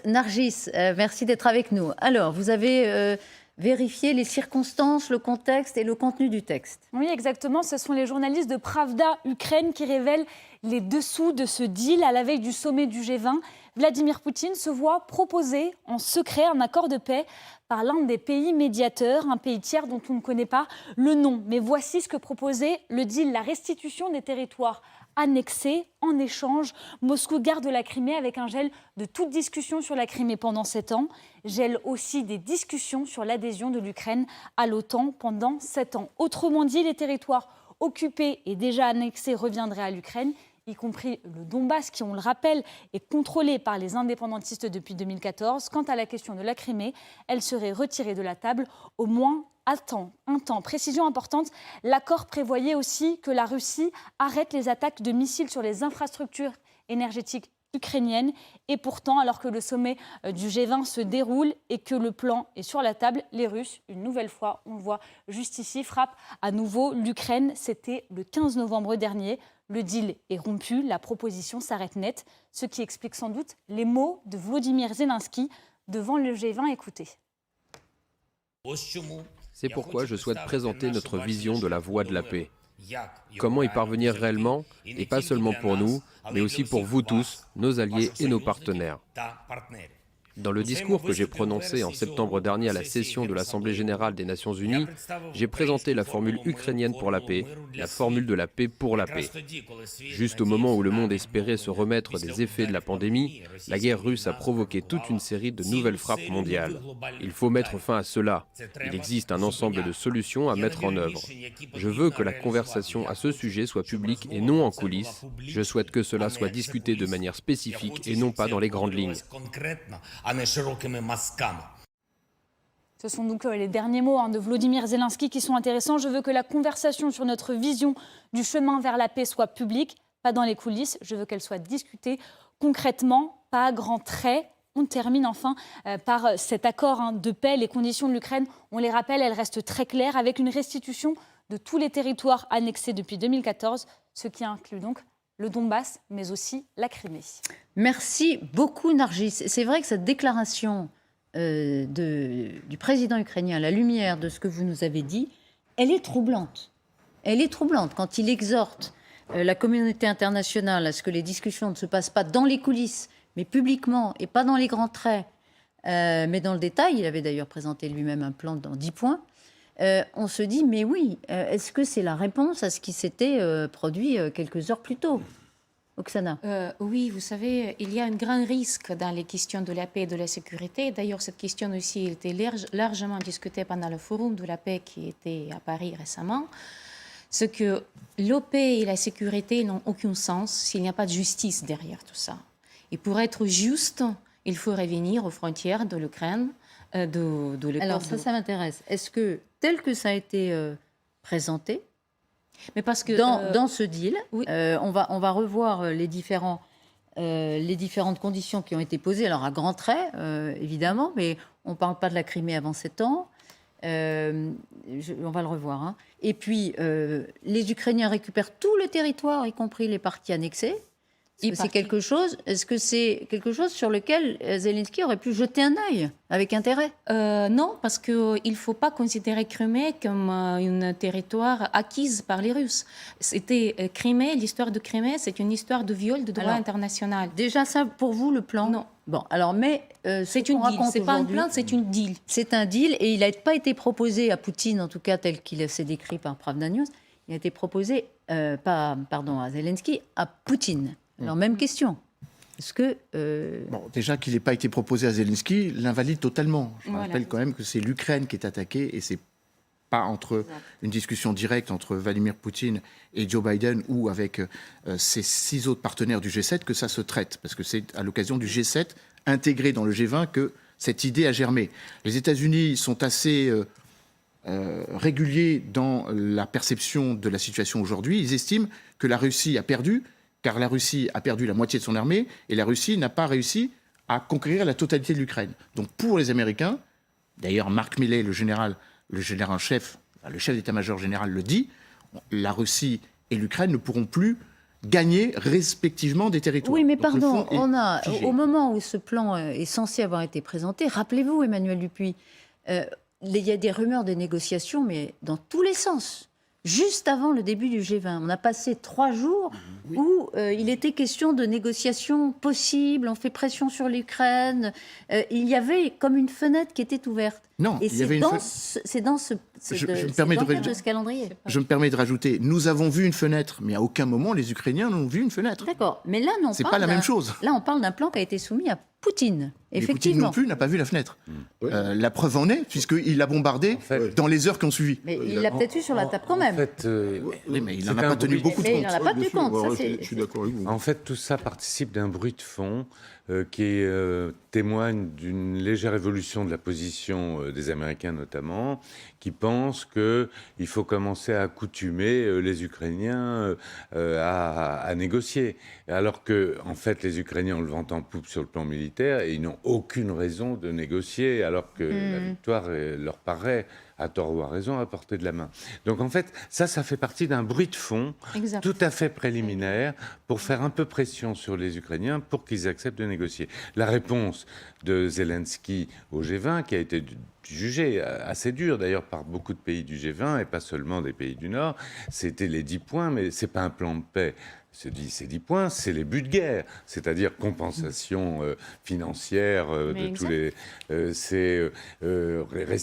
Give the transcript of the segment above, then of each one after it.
Nargis, merci d'être avec nous. Alors, vous avez vérifié les circonstances, le contexte et le contenu du texte. Oui, exactement. Ce sont les journalistes de Pravda Ukraine qui révèlent les dessous de ce deal à la veille du sommet du G20. Vladimir Poutine se voit proposer en secret un accord de paix par l'un des pays médiateurs, un pays tiers dont on ne connaît pas le nom. Mais voici ce que proposait le deal, la restitution des territoires annexés. En échange, Moscou garde la Crimée avec un gel de toute discussion sur la Crimée pendant 7 ans. Gel aussi des discussions sur l'adhésion de l'Ukraine à l'OTAN pendant 7 ans. Autrement dit, les territoires occupés et déjà annexés reviendraient à l'Ukraine, y compris le Donbass, qui, on le rappelle, est contrôlé par les indépendantistes depuis 2014. Quant à la question de la Crimée, elle serait retirée de la table au moins un temps. Précision importante, l'accord prévoyait aussi que la Russie arrête les attaques de missiles sur les infrastructures énergétiques ukrainiennes. Et pourtant, alors que le sommet du G20 se déroule et que le plan est sur la table, les Russes, une nouvelle fois, on le voit juste ici, frappent à nouveau l'Ukraine. C'était le 15 novembre dernier. Le deal est rompu, la proposition s'arrête net, ce qui explique sans doute les mots de Volodymyr Zelensky devant le G20. Écoutez. C'est pourquoi je souhaite présenter notre vision de la voie de la paix. Comment y parvenir réellement, et pas seulement pour nous, mais aussi pour vous tous, nos alliés et nos partenaires. Dans le discours que j'ai prononcé en septembre dernier à la session de l'Assemblée générale des Nations unies, j'ai présenté la formule ukrainienne pour la paix, la formule de la paix pour la paix. Juste au moment où le monde espérait se remettre des effets de la pandémie, la guerre russe a provoqué toute une série de nouvelles frappes mondiales. Il faut mettre fin à cela. Il existe un ensemble de solutions à mettre en œuvre. Je veux que la conversation à ce sujet soit publique et non en coulisses. Je souhaite que cela soit discuté de manière spécifique et non pas dans les grandes lignes. Ce sont donc les derniers mots de Volodymyr Zelensky qui sont intéressants. Je veux que la conversation sur notre vision du chemin vers la paix soit publique, pas dans les coulisses. Je veux qu'elle soit discutée concrètement, pas à grands traits. On termine enfin par cet accord de paix. Les conditions de l'Ukraine, on les rappelle, elles restent très claires, avec une restitution de tous les territoires annexés depuis 2014, ce qui inclut donc le Donbass, mais aussi la Crimée. Merci beaucoup, Nargis. C'est vrai que cette déclaration du président ukrainien, à la lumière de ce que vous nous avez dit, elle est troublante. Elle est troublante quand il exhorte la communauté internationale à ce que les discussions ne se passent pas dans les coulisses, mais publiquement et pas dans les grands traits, mais dans le détail. Il avait d'ailleurs présenté lui-même un plan dans 10 points. On se dit, mais oui, est-ce que c'est la réponse à ce qui s'était produit quelques heures plus tôt ? Oksana. Oui, vous savez, il y a un grand risque dans les questions de la paix et de la sécurité. D'ailleurs, cette question aussi a été largement discutée pendant le forum de la paix qui était à Paris récemment. C'est que la paix et la sécurité n'ont aucun sens s'il n'y a pas de justice derrière tout ça. Et pour être juste, il faut revenir aux frontières de l'Ukraine. Alors ça m'intéresse. Est-ce que, tel que ça a été présenté, mais parce que dans ce deal, oui. on va revoir les différentes conditions qui ont été posées, alors à grands traits, évidemment, mais on ne parle pas de la Crimée avant 7 ans. On va le revoir. Hein. Et puis, les Ukrainiens récupèrent tout le territoire, y compris les parties annexées. Est-ce que c'est quelque chose sur lequel Zelensky aurait pu jeter un œil avec intérêt ? Non, parce qu'il ne faut pas considérer Crimée comme un territoire acquis par les Russes. Crimée, l'histoire de Crimée, c'est une histoire de viol de droit international. Déjà ça, pour vous, le plan ? Non. Bon, alors, mais c'est une deal. C'est pas un plan, c'est une deal. C'est un deal et il n'a pas été proposé à Poutine, en tout cas tel qu'il s'est décrit par Pravda News. Il a été proposé, à Zelensky, à Poutine. Alors, même question. Est-ce que... Bon, déjà qu'il n'ait pas été proposé à Zelensky, l'invalide totalement. Je me rappelle quand même que c'est l'Ukraine qui est attaquée et c'est pas une discussion directe entre Vladimir Poutine et Joe Biden ou avec ses 6 autres partenaires du G7 que ça se traite. Parce que c'est à l'occasion du G7 intégré dans le G20 que cette idée a germé. Les États-Unis sont assez réguliers dans la perception de la situation aujourd'hui. Ils estiment que la Russie a perdu, car la Russie a perdu la moitié de son armée et la Russie n'a pas réussi à conquérir la totalité de l'Ukraine. Donc pour les Américains, d'ailleurs Mark Milley, le chef d'état-major général le dit, la Russie et l'Ukraine ne pourront plus gagner respectivement des territoires. Oui, mais Donc, le pardon, fond est figé. au moment où ce plan est censé avoir été présenté, rappelez-vous, Emmanuel Dupuy, il y a des rumeurs de négociations, mais dans tous les sens. Juste avant le début du G20, on a passé 3 jours où il était question de négociations possibles, on fait pression sur l'Ukraine. Il y avait comme une fenêtre qui était ouverte. Non, et il y avait une c'est dans ce calendrier. Je me permets de rajouter, nous avons vu une fenêtre, mais à aucun moment les Ukrainiens n'ont vu une fenêtre. D'accord, mais là, non, c'est pas la même chose. Là, on parle d'un plan qui a été soumis à Poutine. Et Poutine Effectivement. non plus n'a pas vu la fenêtre. La preuve en est, puisqu'il l'a bombardé dans les heures qui ont suivi. Mais il l'a peut-être eu sur la table quand même. En fait, Oui, mais il n'en a pas tenu beaucoup de Mais il compte. n'en a pas tenu compte. Ça, Je suis d'accord avec vous. En fait, tout ça participe d'un bruit de fond qui témoigne d'une légère évolution de la position des Américains notamment, qui pensent qu'il faut commencer à accoutumer les Ukrainiens à négocier. Alors que, en fait, les Ukrainiens ont le vent en poupe sur le plan militaire et ils n'ont aucune raison de négocier, alors que la victoire leur paraît, à tort ou à raison, à portée de la main. Donc en fait, ça fait partie d'un bruit de fond Exact. tout à fait préliminaire pour faire un peu pression sur les Ukrainiens pour qu'ils acceptent de négocier. La réponse de Zelensky au G20, qui a été jugée assez dure d'ailleurs par beaucoup de pays du G20 et pas seulement des pays du Nord, c'était les 10 points, mais c'est pas un plan de paix. Ces 10 points, c'est les buts de guerre, c'est-à-dire compensation financière de tous les...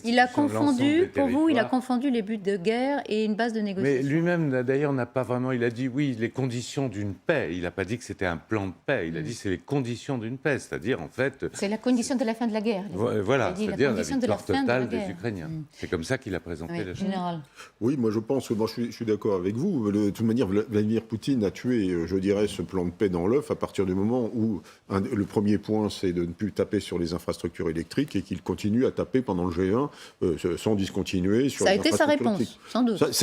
Il a confondu, pour vous, il a confondu les buts de guerre et une base de négociation. Mais lui-même, d'ailleurs, n'a pas vraiment... Il a dit, oui, les conditions d'une paix. Il n'a pas dit que c'était un plan de paix. Il a dit, c'est les conditions d'une paix. C'est-à-dire, en fait... C'est la condition de la fin de la guerre. Voilà, c'est-à-dire la condition de la victoire fin de la totale des guerre. Ukrainiens. C'est comme ça qu'il a présenté Oui, la chose. général. Oui, moi je pense que je suis d'accord avec vous. De toute manière, Vladimir Poutine a tué, je dirais, ce plan de paix dans l'œuf à partir du moment où le premier point, c'est de ne plus taper sur les infrastructures électriques et qu'il continue à taper pendant le G1 sans discontinuer sur Ça a les été sa infrastructures réponse, électriques. sans doute.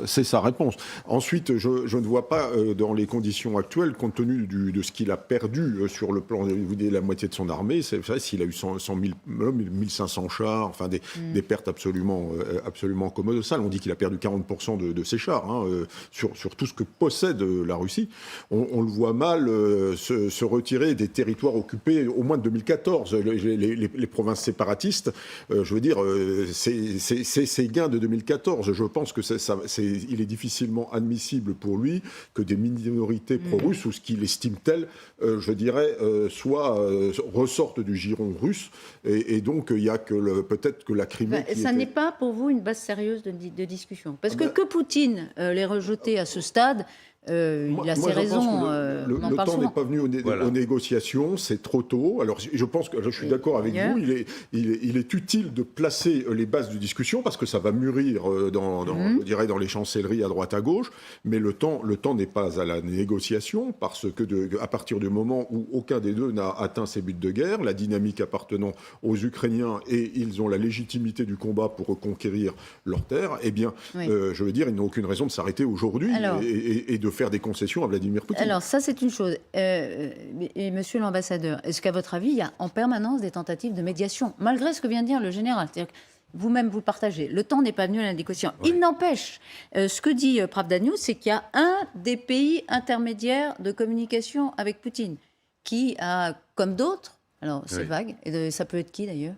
C'est sa réponse. Ensuite, je ne vois pas dans les conditions actuelles, compte tenu de ce qu'il a perdu sur le plan, vous dites la moitié de son armée, c'est vrai, s'il a eu 100 000 hommes, 1500 chars, enfin des pertes absolument colossales. On dit qu'il a perdu 40% de ses chars sur tout ce que possède la Russie. On le voit mal se retirer des territoires occupés au moins de 2014. Les provinces séparatistes, je veux dire, ces gains de 2014, je pense que il est difficilement admissible pour lui que des minorités pro-russes, ou ce qu'il estime tel, je dirais, ressortent du giron russe. Et donc, il n'y a que peut-être que la Crimée... Ça n'est pas pour vous une base sérieuse de discussion. Parce que Poutine l'ait rejeté à ce stade, il a ses raisons. Le temps n'est pas venu aux négociations, c'est trop tôt. Alors je pense que je suis d'accord avec vous, il est utile de placer les bases de discussion parce que ça va mûrir je dirais dans les chancelleries à droite à gauche, mais le temps n'est pas à la négociation parce que à partir du moment où aucun des deux n'a atteint ses buts de guerre, la dynamique appartenant aux Ukrainiens et ils ont la légitimité du combat pour reconquérir leurs terres, eh bien, je veux dire, ils n'ont aucune raison de s'arrêter aujourd'hui et de faire des concessions à Vladimir Poutine. Alors ça, c'est une chose. Et monsieur l'ambassadeur, est-ce qu'à votre avis, il y a en permanence des tentatives de médiation, malgré ce que vient de dire le général? C'est-à-dire que vous-même, vous le partagez. Le temps n'est pas venu à la négociation. Oui. Il n'empêche, ce que dit Pravda News, c'est qu'il y a un des pays intermédiaires de communication avec Poutine qui a, comme d'autres, alors c'est vague, et ça peut être qui d'ailleurs?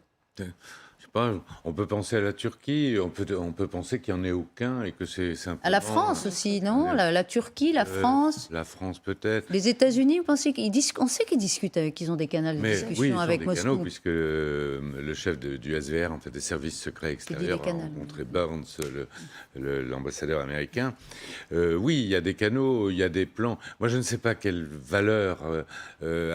On peut penser à la Turquie, on peut penser qu'il n'y en ait aucun et que c'est simplement... À la France aussi, non? La Turquie, la France? La France peut-être. Les États-Unis, vous pensez on sait qu'ils discutent, qu'ils ont des canaux de discussion avec Moscou. Canaux, puisque le chef du SVR, en fait, des services secrets extérieurs, a rencontré Burns, l'ambassadeur américain. Oui, il y a des canaux, il y a des plans. Moi, je ne sais pas quelle valeur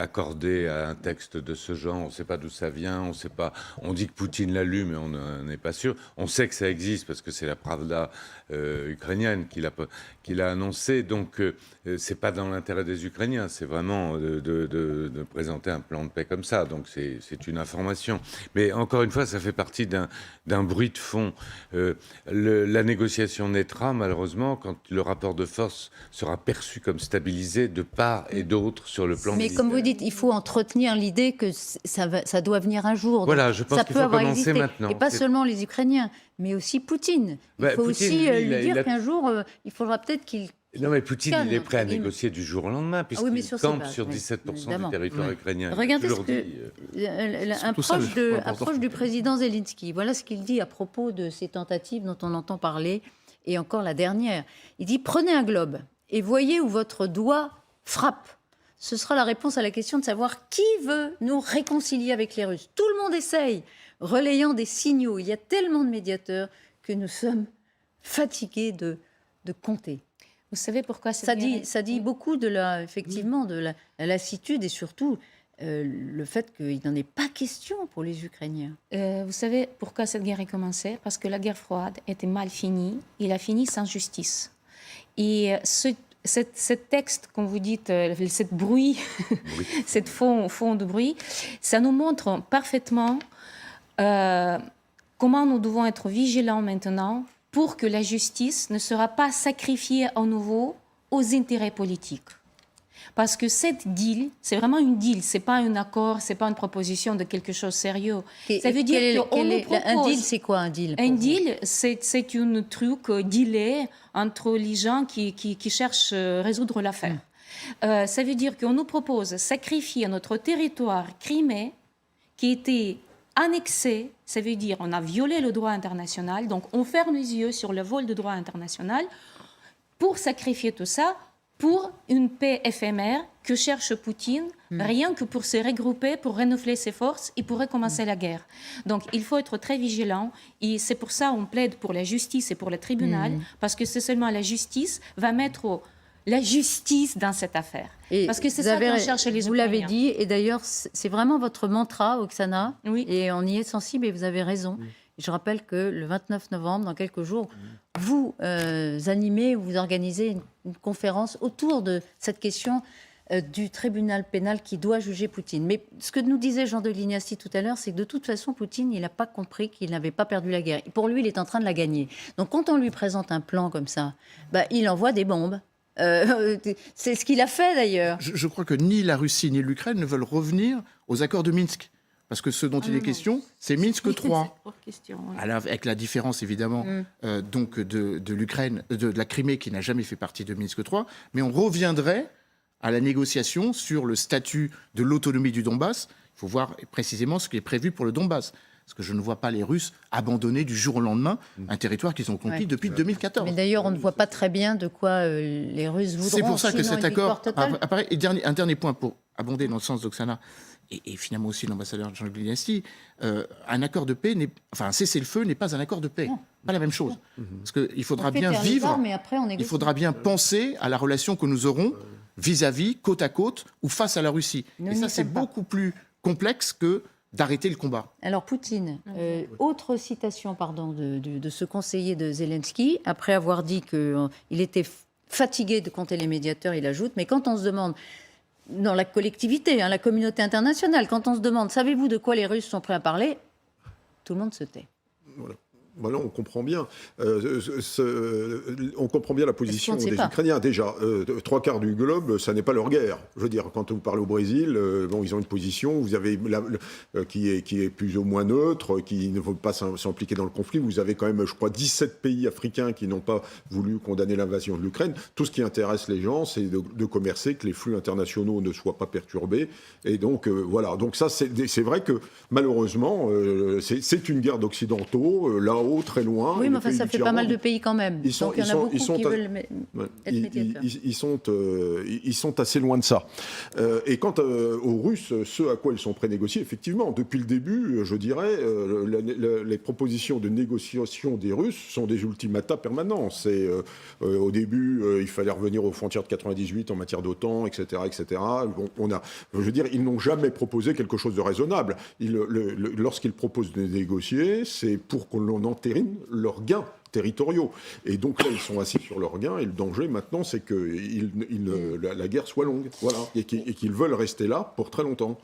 accorder à un texte de ce genre. On ne sait pas d'où ça vient, on sait pas. On dit que Poutine l'a lu, mais on n'est pas sûr. On sait que ça existe parce que c'est la Pravda ukrainienne qui l'a annoncé. Donc, c'est pas dans l'intérêt des Ukrainiens. C'est vraiment de présenter un plan de paix comme ça. Donc, c'est une information. Mais encore une fois, ça fait partie d'un bruit de fond. La négociation naîtra, malheureusement, quand le rapport de force sera perçu comme stabilisé de part et d'autre sur le plan militaire. Mais comme vous dites, il faut entretenir l'idée que ça doit venir un jour. Voilà, je pense qu'il faut commencer maintenant. Et pas seulement les Ukrainiens, mais aussi Poutine. Il faut aussi lui dire qu'un jour, il faudra peut-être qu'il Non, mais Poutine, il est prêt à négocier du jour au lendemain, puisqu'il campe sur 17% du territoire ukrainien. Regardez approche du président Zelensky. Voilà ce qu'il dit à propos de ces tentatives dont on entend parler, et encore la dernière. Il dit « Prenez un globe et voyez où votre doigt frappe. Ce sera la réponse à la question de savoir qui veut nous réconcilier avec les Russes. Tout le monde essaye, relayant des signaux. Il y a tellement de médiateurs que nous sommes fatigués de compter. » Vous savez pourquoi ça dit beaucoup de la lassitude et surtout le fait qu'il n'en est pas question pour les Ukrainiens. Vous savez pourquoi cette guerre a commencé? Parce que la guerre froide était mal finie. Il a fini sans justice. Et ce texte, comme vous dites, cette bruit, cette fond de bruit, ça nous montre parfaitement comment nous devons être vigilants maintenant pour que la justice ne sera pas sacrifiée à nouveau aux intérêts politiques. Parce que cette deal, c'est vraiment une deal, c'est pas un accord, c'est pas une proposition de quelque chose de sérieux. Ça veut dire qu'on nous propose... Un deal, c'est quoi un deal? Un deal, c'est un truc dealé entre les gens qui cherchent à résoudre l'affaire. Ça veut dire qu'on nous propose de sacrifier notre territoire Crimée, qui était annexé, ça veut dire on a violé le droit international, donc on ferme les yeux sur le vol du droit international pour sacrifier tout ça pour une paix éphémère que cherche Poutine, rien que pour se regrouper, pour renouveler ses forces et pour recommencer la guerre. Donc il faut être très vigilant et c'est pour ça qu'on plaide pour la justice et pour le tribunal, parce que c'est seulement la justice va mettre la justice dans cette affaire. Et parce que c'est ça qu'on cherche les Ukrainiens. Vous l'avez dit, et d'ailleurs, c'est vraiment votre mantra, Oksana, et on y est sensible, et vous avez raison. Je rappelle que le 29 novembre, dans quelques jours, vous animez, vous organisez une conférence autour de cette question du tribunal pénal qui doit juger Poutine. Mais ce que nous disait Jean de Lignassi tout à l'heure, c'est que de toute façon, Poutine, il n'a pas compris qu'il n'avait pas perdu la guerre. Pour lui, il est en train de la gagner. Donc quand on lui présente un plan comme ça, il envoie des bombes. C'est ce qu'il a fait d'ailleurs. Je crois que ni la Russie ni l'Ukraine ne veulent revenir aux accords de Minsk. Parce que ce dont il est question, c'est Minsk 3. Alors, avec la différence évidemment donc de l'Ukraine, de la Crimée qui n'a jamais fait partie de Minsk 3. Mais on reviendrait à la négociation sur le statut de l'autonomie du Donbass. Il faut voir précisément ce qui est prévu pour le Donbass. Parce que je ne vois pas les Russes abandonner du jour au lendemain un territoire qu'ils ont conquis depuis 2014. Mais d'ailleurs, on ne voit pas très bien de quoi les Russes voudront. C'est pour ça que cet accord apparaît. Et un dernier point pour abonder dans le sens d'Oksana, et finalement aussi l'ambassadeur Jean-Luc Lignassi, un accord de paix, un cessez-le-feu n'est pas un accord de paix. Pas la même chose. Parce qu'il faudra bien vivre, mais après il faudra bien penser à la relation que nous aurons vis-à-vis, côte à côte, ou face à la Russie. Et ça, c'est beaucoup plus complexe que d'arrêter le combat. Alors Poutine, autre citation de ce conseiller de Zelensky, après avoir dit qu'il était fatigué de compter les médiateurs, il ajoute, mais quand on se demande, dans la collectivité, la communauté internationale, quand on se demande, savez-vous de quoi les Russes sont prêts à parler, tout le monde se tait. Voilà, on comprend bien. On comprend bien la position des Ukrainiens. Déjà, 3/4 du globe, ça n'est pas leur guerre. Je veux dire, quand vous parlez au Brésil, ils ont une position. Vous avez qui est plus ou moins neutre, qui ne veut pas s'impliquer dans le conflit. Vous avez quand même, je crois, 17 pays africains qui n'ont pas voulu condamner l'invasion de l'Ukraine. Tout ce qui intéresse les gens, c'est de commercer, que les flux internationaux ne soient pas perturbés. Et donc, voilà. Donc ça, c'est vrai que malheureusement, c'est une guerre d'occidentaux. Là-haut, très loin. Oui, mais enfin, ça fait pas mal de pays quand même. Donc il y en a beaucoup qui veulent être médiateurs. Ils sont assez loin de ça. Et quant aux Russes, ce à quoi ils sont prêts à négocier, effectivement, depuis le début, je dirais, les propositions de négociation des Russes sont des ultimata permanents. Au début, il fallait revenir aux frontières de 98 en matière d'OTAN, etc., etc. Je veux dire, ils n'ont jamais proposé quelque chose de raisonnable. Lorsqu'ils proposent de négocier, c'est pour qu'on entérine leurs gains territoriaux. Et donc là, ils sont assis sur leurs gains, et le danger maintenant, c'est que la guerre soit longue, voilà, et qu'ils veulent rester là pour très longtemps.